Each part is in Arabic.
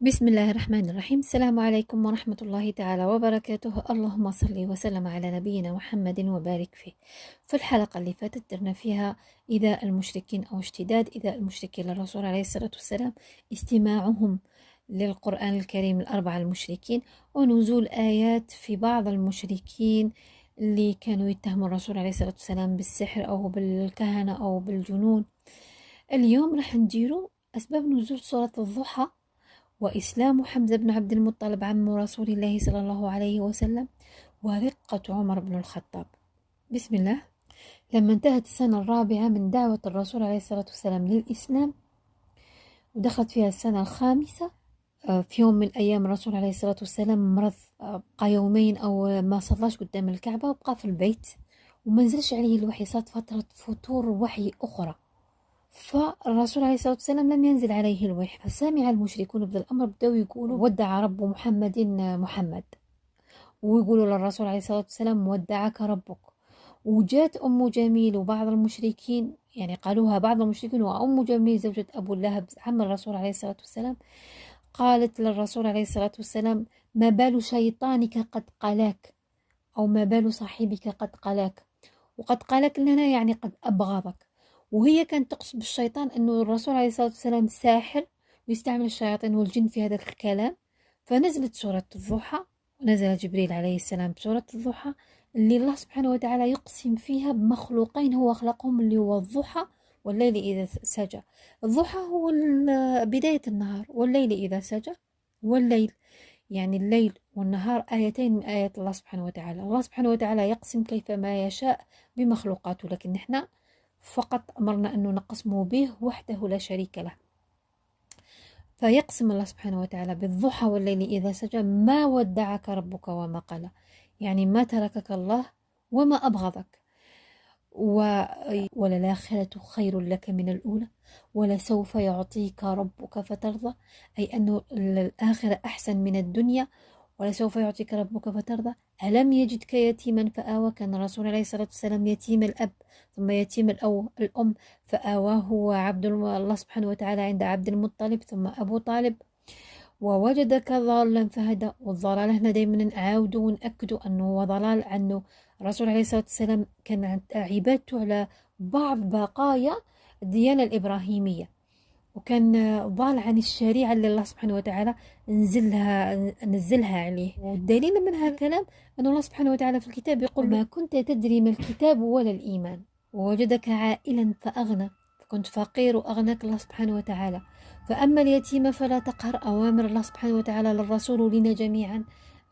بسم الله الرحمن الرحيم. السلام عليكم ورحمة الله تعالى وبركاته. اللهم صل وسلم على نبينا محمد وبارك فيه. في الحلقة اللي فاتت درنا فيها إيذاء المشركين أو اشتداد إيذاء المشركين للرسول عليه الصلاة والسلام، استماعهم للقرآن الكريم الأربعة المشركين، ونزول آيات في بعض المشركين اللي كانوا يتهموا الرسول عليه الصلاة والسلام بالسحر أو بالكهنة أو بالجنون. اليوم راح نديروا أسباب نزول سورة الضحى، وإسلام حمزة بن عبد المطلب عم رسول الله صلى الله عليه وسلم، ورقة عمر بن الخطاب. بسم الله. لما انتهت السنة الرابعة من دعوة الرسول عليه الصلاة والسلام للإسلام، ودخلت فيها السنة الخامسة، في يوم من الأيام الرسول عليه الصلاة والسلام مرض، بقى يومين أو ما صلاش قدام الكعبة، وبقى في البيت وما نزلش عليه الوحي. صارت فترة فتور وحي أخرى، فالرسول عليه الصلاة والسلام لم ينزل عليه الوحي، فسمع المشركون بذا الأمر، بدأوا يقولوا ودع رب محمد، ويقولوا للرسول عليه الصلاة والسلام ودعك ربك. وجات أم جميل وبعض المشركين، يعني قالوها بعض المشركين، وأم جميل زوجة أبو اللهب عم الرسول عليه الصلاة والسلام، قالت للرسول عليه الصلاة والسلام: ما بال شيطانك قد قلاك، أو ما بال صاحبك قد قلاك. وقد قالك لنا يعني قد أبغضك. وهي كانت تقصد بالشيطان أنه الرسول عليه الصلاة والسلام ساحر ويستعمل الشياطين والجن في هذا الكلام. فنزلت سورة الضحى، ونزل جبريل عليه السلام بسورة الضحى، اللي الله سبحانه وتعالى يقسم فيها بمخلوقين هو خلقهم، اللي هو الضحى والليل إذا سجى. الضحى هو بداية النهار، والليل إذا سجى، والليل يعني الليل والنهار آيتين من آيات الله سبحانه وتعالى. الله سبحانه وتعالى يقسم كيفما يشاء بمخلوقاته، لكن نحن فقط أمرنا أنه نقسم به وحده لا شريك له. فيقسم الله سبحانه وتعالى بالضحى والليل إذا سجى: ما ودعك ربك وما قلى، يعني ما تركك الله وما أبغضك. وللآخرة خير لك من الأولى ولسوف يعطيك ربك فترضى، أي أنه الآخرة أحسن من الدنيا. ولسوف يعطيك ربك فترضى. ألم يجدك يتيما فآوى، كان الرسول عليه الصلاة والسلام يتيم الأب ثم يتيم الأم، فآواه عبد الله سبحانه وتعالى عند عبد المطلب ثم أبو طالب. ووجدك ضالا فهدى. والضلال هنا دايما نعاودوا ونأكدوا أنه هو ضلال، أنه الرسول عليه الصلاة والسلام كان عبادته على بعض بقايا الديانة الإبراهيمية، وكان ضال عن الشريعة اللي الله سبحانه وتعالى نزلها عليه. والدليل من هذا الكلام أن الله سبحانه وتعالى في الكتاب يقول: ما كنت تدري ما الكتاب ولا الإيمان، ووجدك عائلا فأغنى، فكنت فقير وأغناك الله سبحانه وتعالى. فأما اليتيم فلا تقهر. أوامر الله سبحانه وتعالى للرسول ولنا جميعا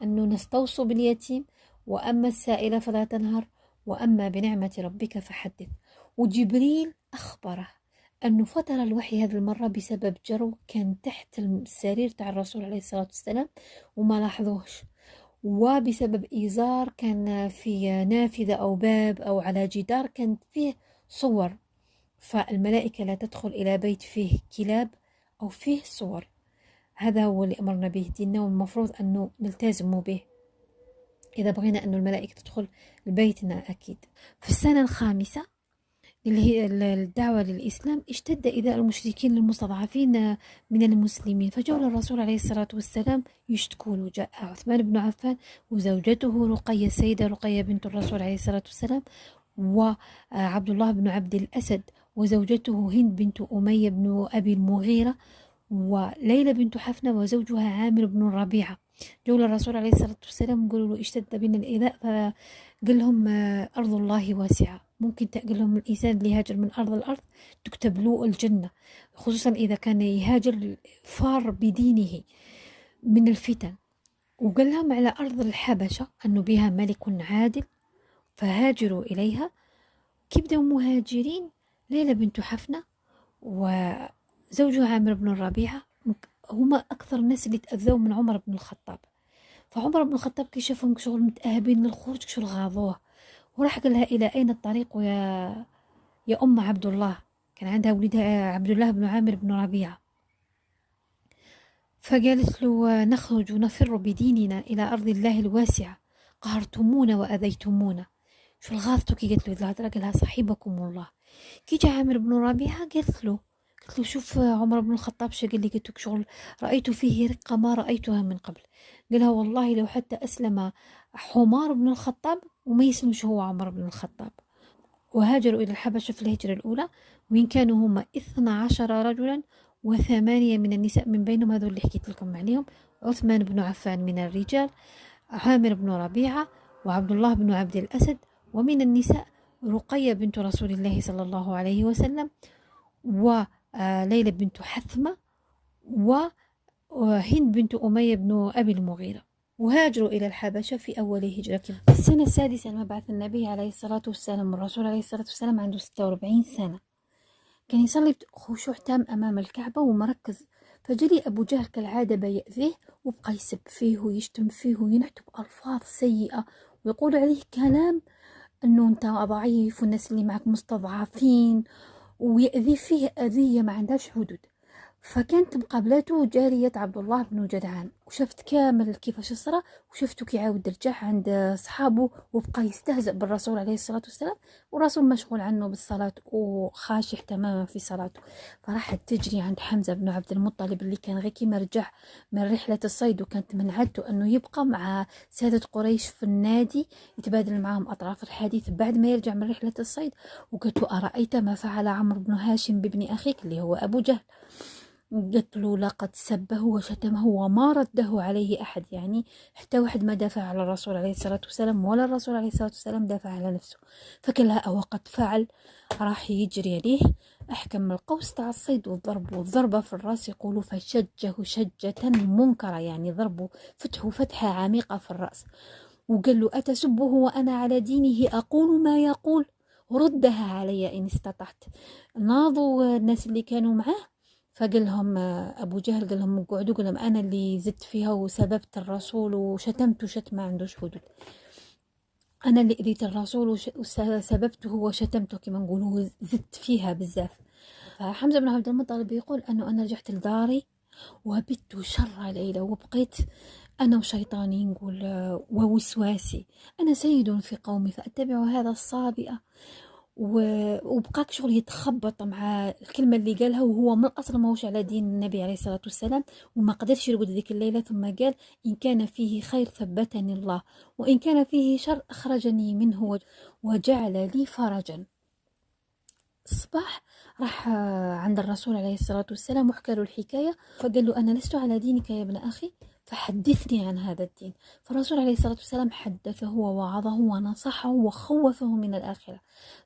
أنه نستوصوا باليتيم. وأما السائل فلا تنهر، وأما بنعمة ربك فحدث. وجبريل أخبره أنه فتر الوحي هذه المرة بسبب جرو كان تحت السرير تاع الرسول عليه الصلاة والسلام وما لاحظوش، وبسبب إزار كان في نافذة أو باب أو على جدار كانت فيه صور، فالملائكة لا تدخل إلى بيت فيه كلاب أو فيه صور. هذا هو اللي أمرنا به ديننا، والمفروض أنه نلتزم به إذا بغينا أن الملائكة تدخل بيتنا. أكيد في السنة الخامسة اللي هي الدعوة للإسلام، اشتد إيذاء المشركين المستضعفين من المسلمين، فجاءوا للرسول عليه الصلاة والسلام يشتكون. جاء عثمان بن عفان وزوجته رقية، السيدة رقية بنت الرسول عليه الصلاة والسلام، وعبد الله بن عبد الأسد وزوجته هند بنت أمية بن أبي المغيرة، وليلى بنت حفنة وزوجها عامر بن الربيعة. جو للرسول عليه الصلاة والسلام قالوا له: اشتد بنا الإيذاء. فقال لهم: أرض الله واسعة، ممكن تقول لهم الإنسان اللي يهاجر من أرض الأرض تكتب له الجنة، خصوصا إذا كان يهاجر فار بدينه من الفتن. وقال لهم على أرض الحبشة أنه بها ملك عادل فهاجروا إليها. كيف بدأوا مهاجرين؟ ليلى بنت حفنة وزوجها عامر بن الربيعة هما أكثر الناس اللي تأذوا من عمر بن الخطاب. فعمر بن الخطاب كي شافهم شغل متأهبين للخروج شغل غاضوه، وراح قال لها: إلى أين الطريق يا أم عبد الله؟ كان عندها ولدها عبد الله بن عامر بن ربيعة. فقالت له: نخرج ونفر بديننا إلى أرض الله الواسعة، قهرتمونا وأذيتمونا. شو الغاضتو كي قالت له الهضرة؟ قال لها: صاحبكم الله. كي جاء عامر بن ربيعة قالت له: قلت له شوف عمر بن الخطاب شو قال لي؟ قلت له شغل رأيت فيه رقة ما رأيتها من قبل. قالها والله لو حتى أسلم حمار بن الخطاب وما يسلمش هو عمر بن الخطاب. وهاجروا إلى الحبشة في الهجرة الأولى، وإن كانوا هم 12 رجلا وثمانية من النساء، من بينهم هذول اللي حكيت لكم عليهم: عثمان بن عفان من الرجال، عامر بن ربيعة، وعبد الله بن عبد الأسد. ومن النساء رقية بنت رسول الله صلى الله عليه وسلم، وليلى بنت حثمة، وهند بنت أمية بن أبي المغيرة. وهاجروا إلى الحبشة في أول هجرة في السنة السادسة من بعث النبي عليه الصلاة والسلام. الرسول عليه الصلاة والسلام عنده 46 سنة، كان يصلي بخشوع تام أمام الكعبة ومركز. فجري أبو جهل كالعادة بيأذيه، وبقى يسب فيه ويشتم فيه وينحته بألفاظ سيئة، ويقول عليه كلام أنه أنت ضعيف والناس اللي معك مستضعفين، ويأذي فيه أذية ما عندهاش حدود. فكانت مقابلته جارية عبد الله بن جدعان، وشفت كامل كيفاش صرا، وشفته كيعاود رجع عند أصحابه وبقى يستهزئ بالرسول عليه الصلاة والسلام، والرسول مشغول عنه بالصلاة وخاشع تماما في صلاته. فراحت تجري عند حمزة بن عبد المطلب اللي كان غير كيما رجع من رحلة الصيد، وكانت من عادته أنه يبقى مع سادة قريش في النادي يتبادل معهم أطراف الحديث بعد ما يرجع من رحلة الصيد. وقالت له: أرأيت ما فعل عمرو بن هاشم بابن أخيك اللي هو أبو جهل؟ قلت له: لقد سبه وشتمه وما رده عليه أحد، يعني حتى واحد ما دافع على الرسول عليه الصلاة والسلام، ولا الرسول عليه الصلاة والسلام دافع على نفسه. فقال لها: وقد فعل. راح يجري عليه، أحكم القوس تاع الصيد والضرب والضربة في الرأس، يقولوا فشجه شجة منكرة، يعني ضربه فتحه فتحة عميقة في الرأس. وقال له: أتسبه وأنا على دينه أقول ما يقول؟ ردها علي إن استطعت. ناضوا الناس اللي كانوا معاه، فقال لهم أبو جهل، قال لهم قعدوا، قال لهم: أنا اللي زدت فيها وسببت الرسول وشتمته شتم ما عندوش حدود، أنا اللي أذيت الرسول وسببته وشتمته كما نقولوا، زدت فيها بزاف. فحمزة بن عبد المطلب يقول أنه أنا رجعت لداري وبت شر ليلة، وبقيت أنا وشيطاني نقول ووسواسي: أنا سيد في قومي فأتبع هذا الصابئة. وبقاك شغل يتخبط مع الكلمة اللي قالها، وهو من الأصل ما هوش على دين النبي عليه الصلاة والسلام، وما قدرش يرقد ذيك الليلة. ثم قال: إن كان فيه خير ثبتني الله، وإن كان فيه شر أخرجني منه وجعل لي فرجا. الصباح راح عند الرسول عليه الصلاة والسلام وحكى له الحكاية، فقال له: أنا لست على دينك يا ابن أخي، فحدثني عن هذا الدين. فالرسول عليه الصلاة والسلام حدثه ووعظه ونصحه وخوفه من الآخرة.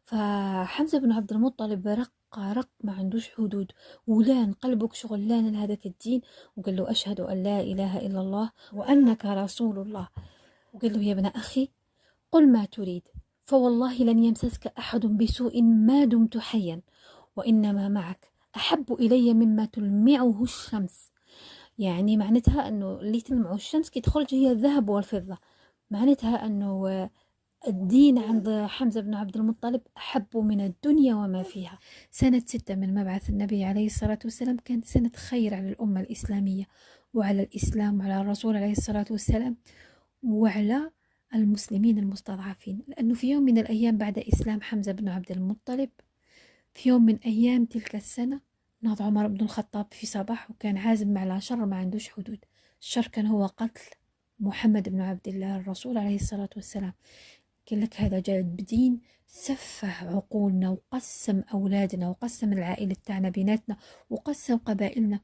فحمزة بن عبد المطلب رق ما عندوش حدود، ولان قلبك شغل لان لهذاك الدين، وقال له: أشهد أن لا إله إلا الله وأنك رسول الله. وقال له: يا ابن أخي قل ما تريد، فوالله لن يمسسك أحد بسوء ما دمت حيا، وإنما معك أحب إلي مما تلمعه الشمس. يعني معناتها أنه اللي تلمعه الشمس كي تخرج هي الذهب والفضة، معناتها أنه الدين عند حمزة بن عبد المطلب أحب من الدنيا وما فيها. سنة 6 من مبعث النبي عليه الصلاة والسلام كانت سنة خير على الأمة الإسلامية، وعلى الإسلام، وعلى الرسول عليه الصلاة والسلام، وعلى المسلمين المستضعفين. لأنه في يوم من الأيام بعد إسلام حمزة بن عبد المطلب، في يوم من أيام تلك السنة، ناض عمر بن الخطاب في صباح، وكان عازم على شر ما عندوش حدود. الشر كان هو قتل محمد بن عبد الله الرسول عليه الصلاة والسلام. قال لك هذا جاء بدين سفه عقولنا، وقسم أولادنا، وقسم العائلة تاعنا بيناتنا، وقسم قبائلنا.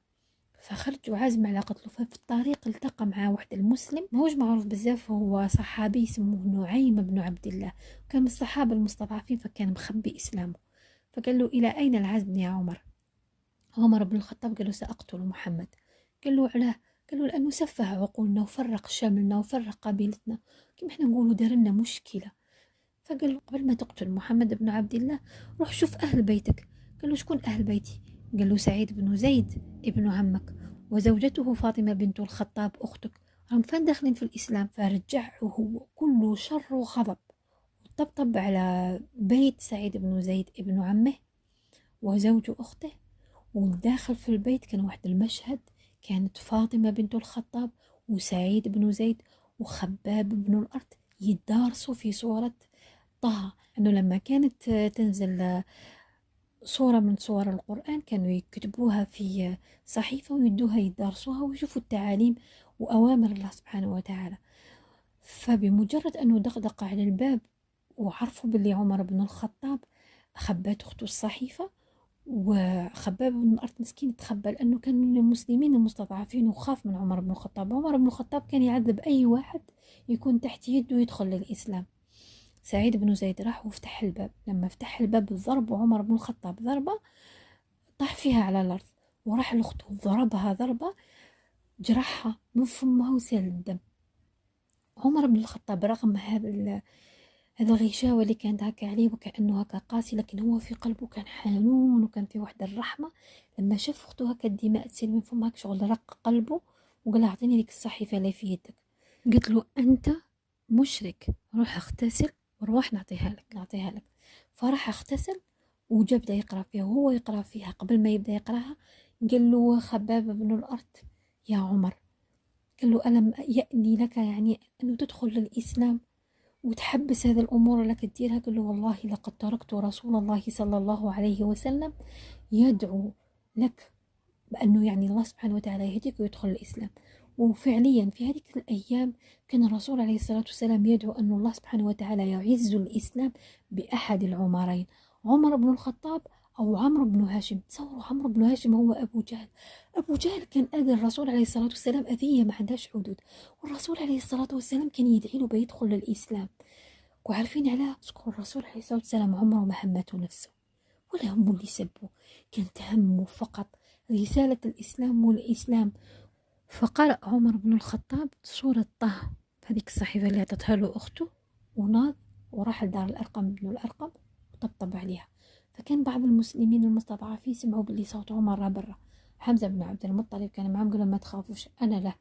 فخرج وعازم على قتله. ففي الطريق التقى مع واحد المسلم ما هوش معروف بزاف، هو صحابي اسمه نعيم بن عبد الله، كان من الصحابة المستضعفين، فكان مخبي إسلامه. فقال له: إلى أين العزم يا عمر؟ عمر بن الخطاب قال له: سأقتل محمد. قال له: علاه؟ قال له: لأنه سفه عقولنا وفرق شملنا وفرق قبيلتنا، كما احنا نقولوا دار لنا مشكلة. فقال له: قبل ما تقتل محمد بن عبد الله روح شوف أهل بيتك. قال له: شكون أهل بيتي؟ قال له: سعيد بن زيد ابن عمك، وزوجته فاطمة بنت الخطاب أختك، هم فين داخلين في الإسلام. فرجعه هو كله شر وغضب، وطبطب على بيت سعيد بن زيد ابن عمه وزوج أخته. وداخل في البيت كان واحد المشهد، كانت فاطمة بنت الخطاب وسعيد بن زيد وخباب بن الأرض يدارسوا في صورة طه، أنه لما كانت تنزل صورة من صور القرآن كانوا يكتبوها في صحيفة ويدوها يدرسوها ويشوفوا التعاليم وأوامر الله سبحانه وتعالى. فبمجرد أنه دقدق على الباب وعرفوا باللي عمر بن الخطاب، خبات أخته الصحيفة، وخباب بن الأرض مسكين تخبى لأنه كان من المسلمين المستضعفين وخاف من عمر بن الخطاب. عمر بن الخطاب كان يعذب أي واحد يكون تحت يده يدخل للإسلام. سعيد بن زيد راح وفتح الباب، لما فتح الباب ضرب عمر بن الخطاب ضربة طاح فيها على الأرض، وراح لأخته ضربها ضربة جرحها من فمها وسال الدم. عمر بن الخطاب رغم هذا الغشاوة اللي كانت هكا عليه وكأنه هكا قاسي، لكن هو في قلبه كان حنون وكان في وحدة الرحمة. لما شاف أخته هكا الدماء تسيل من فمها شغل رق قلبه وقال أعطيني لك الصحيفة اللي في يدك. قلت له أنت مشرك، روح اغتسل وروح نعطيها لك. فراح اغتسل وجا بدا يقرأ فيها، وهو يقرأ فيها قبل ما يبدأ يقرأها قال له خباب بن الأرض يا عمر، قال له ألم يأني لك يعني أنه تدخل للإسلام وتحبس هذه الأمور اللي تديرها؟ قال له والله لقد تركت رسول الله صلى الله عليه وسلم يدعو لك بأنه يعني الله سبحانه وتعالى يهديك ويدخل الإسلام. وفعليا في هذه الأيام كان الرسول عليه الصلاة والسلام يدعو أن الله سبحانه وتعالى يعز الإسلام بأحد العمرين، عمر بن الخطاب أو عمرو بن هاشم. تصوروا عمرو بن هاشم هو أبو جهل. أبو جهل كان أذى الرسول عليه الصلاة والسلام أذية ما عندهاش حدود، والرسول عليه الصلاة والسلام كان يدعي له بيدخل للإسلام. وعارفين علاه؟ سكون الرسول عليه الصلاة والسلام عمره ما همته نفسه ولا هم اللي سبوا، كانت همه فقط رسالة الإسلام والإسلام. فقرأ عمر بن الخطاب سورة طه في هذيك الصحيفة اللي أعطتها له أخته، وناض وراح لدار الأرقم بن الأرقم وطبطب عليها. فكان بعض المسلمين المستضعفين سمعوا باللي صوت عمر راه برا. حمزة بن عبد المطلب كان معهم، قال ما تخافوش أنا له،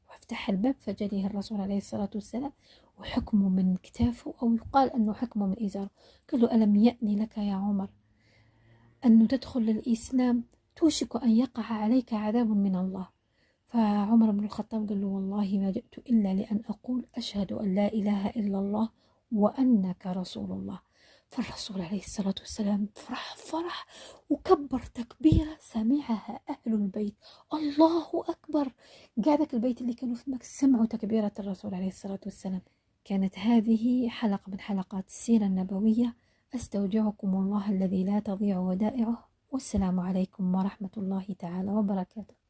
وافتح الباب فجليه الرسول عليه الصلاة والسلام وحكمه من كتافه، أو يقال أنه حكمه من إزاره. قال له ألم يأني لك يا عمر أن تدخل الإسلام؟ توشك أن يقع عليك عذاب من الله. فعمر بن الخطاب قال له والله ما جئت إلا لأن أقول أشهد أن لا إله إلا الله وأنك رسول الله. فالرسول عليه الصلاة والسلام فرح وكبر تكبيرة سمعها أهل البيت. الله أكبر. قاعدة البيت اللي كانوا في مكة سمعوا تكبيرة الرسول عليه الصلاة والسلام. كانت هذه حلقة من حلقات السيرة النبوية. أستودعكم الله الذي لا تضيع ودائعه، والسلام عليكم ورحمة الله تعالى وبركاته.